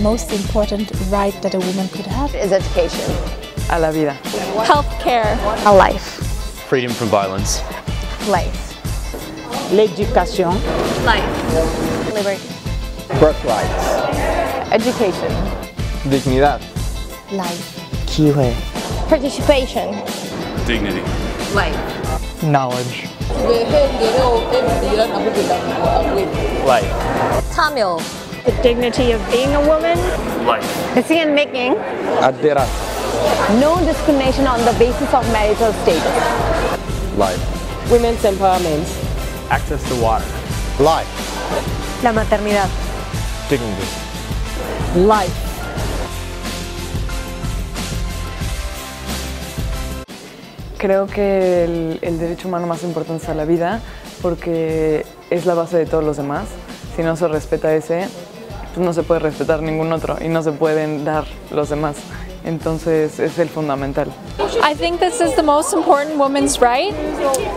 most important right that a woman could have is education. A la vida. Healthcare. A life. Freedom from violence. Life. L'éducation. Life. Liberty. Birthrights. Education. Dignidad. life. 기회. Participation. Dignity. Life. Knowledge. Life. 참여. The dignity of being a woman. Life. Decision making. Adera. No discrimination on the basis of marital status. Life. Women's empowerment. Access to water. Life. La maternidad. Dignity. Life. Creo que el derecho humano más importante es a la vida porque es la base de todos los demás. Si no se respeta ese, pues no se puede respetar ningún otro y no se pueden dar los demás. Entonces es el fundamental. I think this is the most important woman's right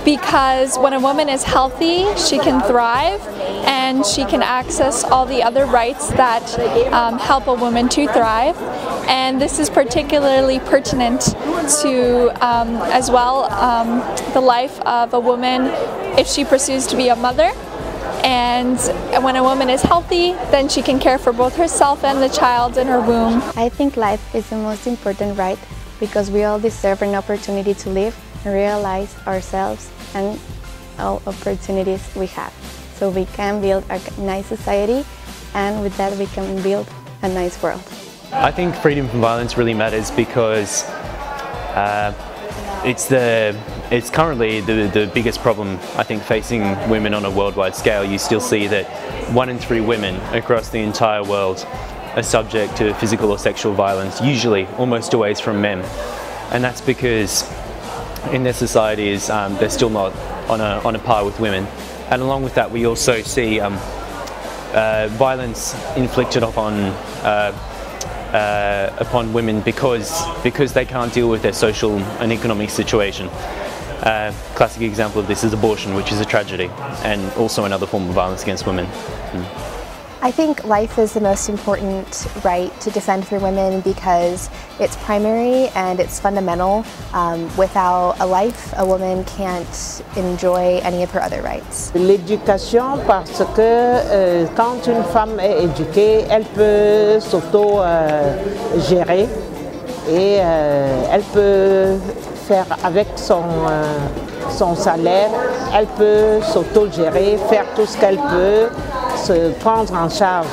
because when a woman is healthy, she can thrive and she can access all the other rights that help a woman to thrive. And this is particularly pertinent to, as well, the life of a woman if she pursues to be a mother. And when a woman is healthy, then she can care for both herself and the child in her womb. I think life is the most important right because we all deserve an opportunity to live and realize ourselves and all opportunities we have. So we can build a nice society, and with that we can build a nice world. I think freedom from violence really matters because it's currently the biggest problem I think facing women on a worldwide scale. You still see that 1 in 3 women across the entire world are subject to physical or sexual violence, usually almost always from men. And that's because in their societies they're still not on a par with women. And along with that we also see violence inflicted upon women because they can't deal with their social and economic situation. Classic example of this is abortion, which is a tragedy and also another form of violence against women. I think life is the most important right to defend for women because it's primary and it's fundamental. Without a life, a woman can't enjoy any of her other rights. L'éducation parce que quand une femme est éduquée, elle peut s'auto-gérer et elle peut faire avec son salaire, elle peut s'auto-gérer, faire tout ce qu'elle peut, se prendre en charge.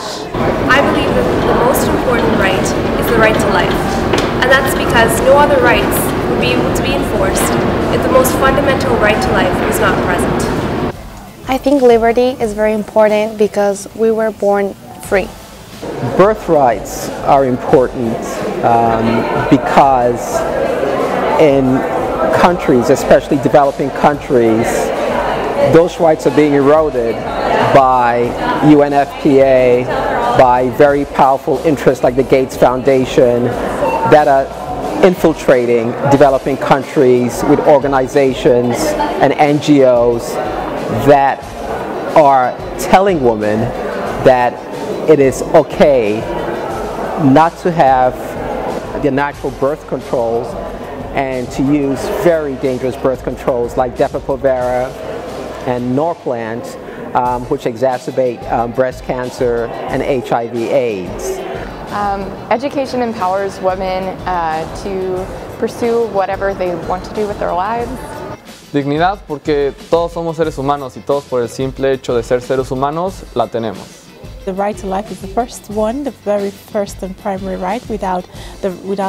I believe that the most important right is the right to life. And that's because no other rights would be able to be enforced if the most fundamental right to life was not present. I think liberty is very important because we were born free. Birthrights are important because in countries, especially developing countries, those rights are being eroded by UNFPA, by very powerful interests like the Gates Foundation that are infiltrating developing countries with organizations and NGOs that are telling women that it is okay not to have the natural birth controls and to use very dangerous birth controls like Depo-Provera and Norplant, which exacerbate breast cancer and HIV/AIDS. Education empowers women to pursue whatever they want to do with their lives. Dignidad porque todos somos seres humanos y todos por el simple hecho de ser seres humanos la tenemos. The right to life is the first one, the very first and primary right. Without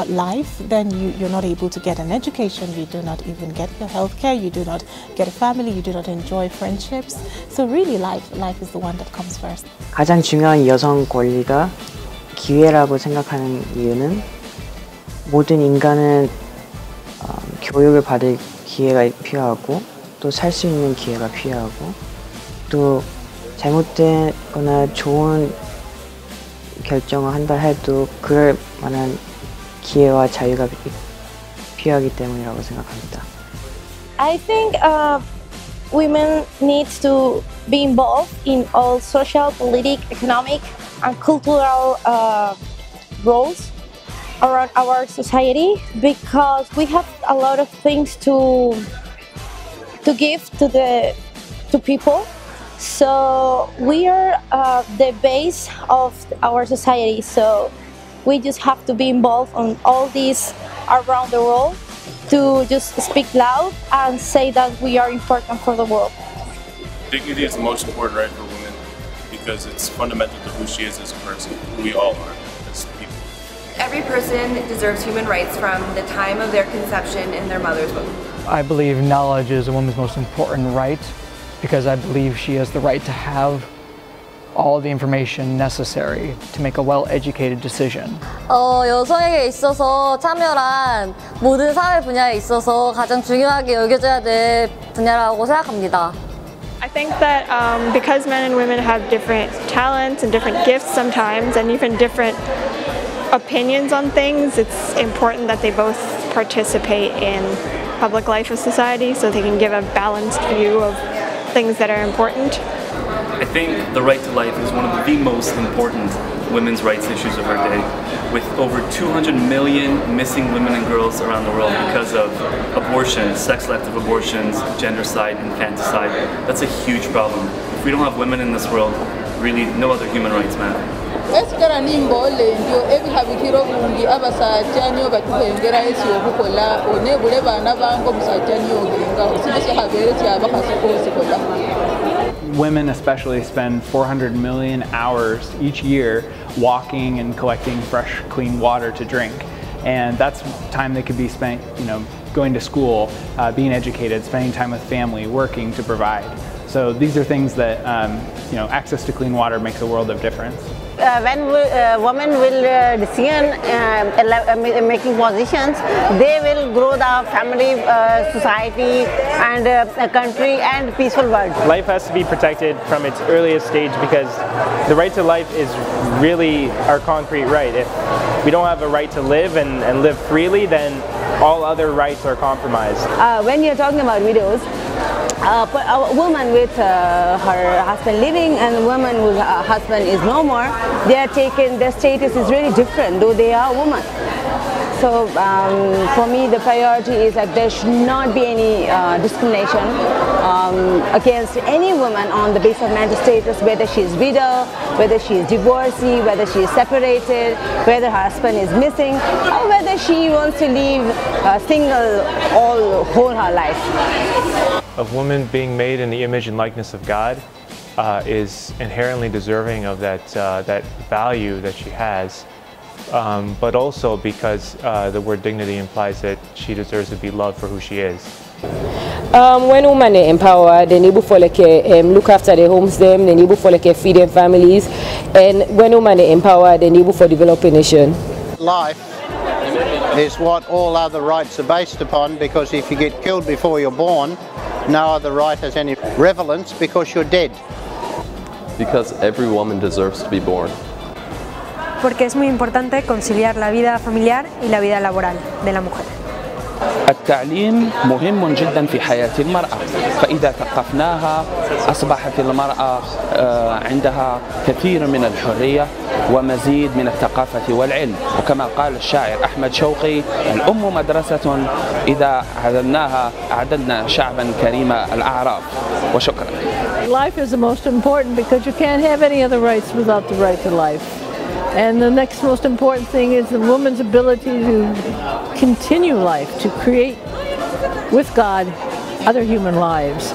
life, then you're not able to get an education, you do not even get your health care, you do not get a family, you do not enjoy friendships. So really life is the one that comes first. 가장 중요한 여성 권리가 기회라고 생각하는 이유는 모든 인간은 교육을 받을 기회가 필요하고 또 살 수 있는 기회가 필요하고 또 잘못되거나 좋은 결정을 한다 해도 그럴 만한 기회와 자유가 필요하기 때문이라고 생각합니다. I think women need to be involved in all social, political, economic and cultural roles around our society because we have a lot of things to give to people. So we are the base of our society. So we just have to be involved on all these around the world to just speak loud and say that we are important for the world. Dignity is the most important right for women because it's fundamental to who she is as a person, who we all are as people. Every person deserves human rights from the time of their conception in their mother's womb. I believe knowledge is a woman's most important right because I believe she has the right to have all the information necessary to make a well-educated decision. 여성에게 있어서 참여란 모든 사회 분야에 있어서 가장 중요하게 여겨져야 될 분야라고 생각합니다. I think that because men and women have different talents and different gifts sometimes and even different opinions on things, it's important that they both participate in public life of society so they can give a balanced view of things that are important. I think the right to life is one of the most important women's rights issues of our day, with over 200 million missing women and girls around the world because of abortion, sex-selective abortions, gendercide, infanticide. That's a huge problem. If we don't have women in this world, really no other human rights matter. Women especially spend 400 million hours each year walking and collecting fresh, clean water to drink. And that's time they could be spent, going to school, being educated, spending time with family, working to provide. So these are things that, access to clean water makes a world of difference. When women will decision making positions, they will grow the family, society and a country and peaceful world. Life has to be protected from its earliest stage because the right to life is really our concrete right. If we don't have a right to live and live freely, then all other rights are compromised. When you're talking about widows, a woman with her husband living and a woman whose husband is no more, their status is really different, though they are women. So for me, the priority is that there should not be any discrimination against any woman on the basis of marital status, whether she is widow, whether she is divorcee, whether she is separated, whether her husband is missing, or whether she wants to live single whole her life. A woman being made in the image and likeness of God is inherently deserving of that value that she has, but also because the word dignity implies that she deserves to be loved for who she is. When women are empowered, they're able to look after their homes, they're able to feed their families, and when women are empowered, they're able to develop a nation. Life is what all other rights are based upon, because if you get killed before you're born, no other right has any relevance because you're dead. Because every woman deserves to be born. Porque es muy importante conciliar la vida familiar y la vida laboral de la mujer. التعليم مهم جدا في حياة المرأة، فإذا ثقفناها أصبحت المرأة عندها كثير من الحرية ومزيد من الثقافة والعلم، وكما قال الشاعر أحمد شوقي: الأم مدرسة إذا عددناها أعددنا شعبا كريم الأعراف. وشكرا. Life is the most important because you can't have any other rights without the right to life. And the next most important thing is the woman's ability to continue life, to create with God other human lives.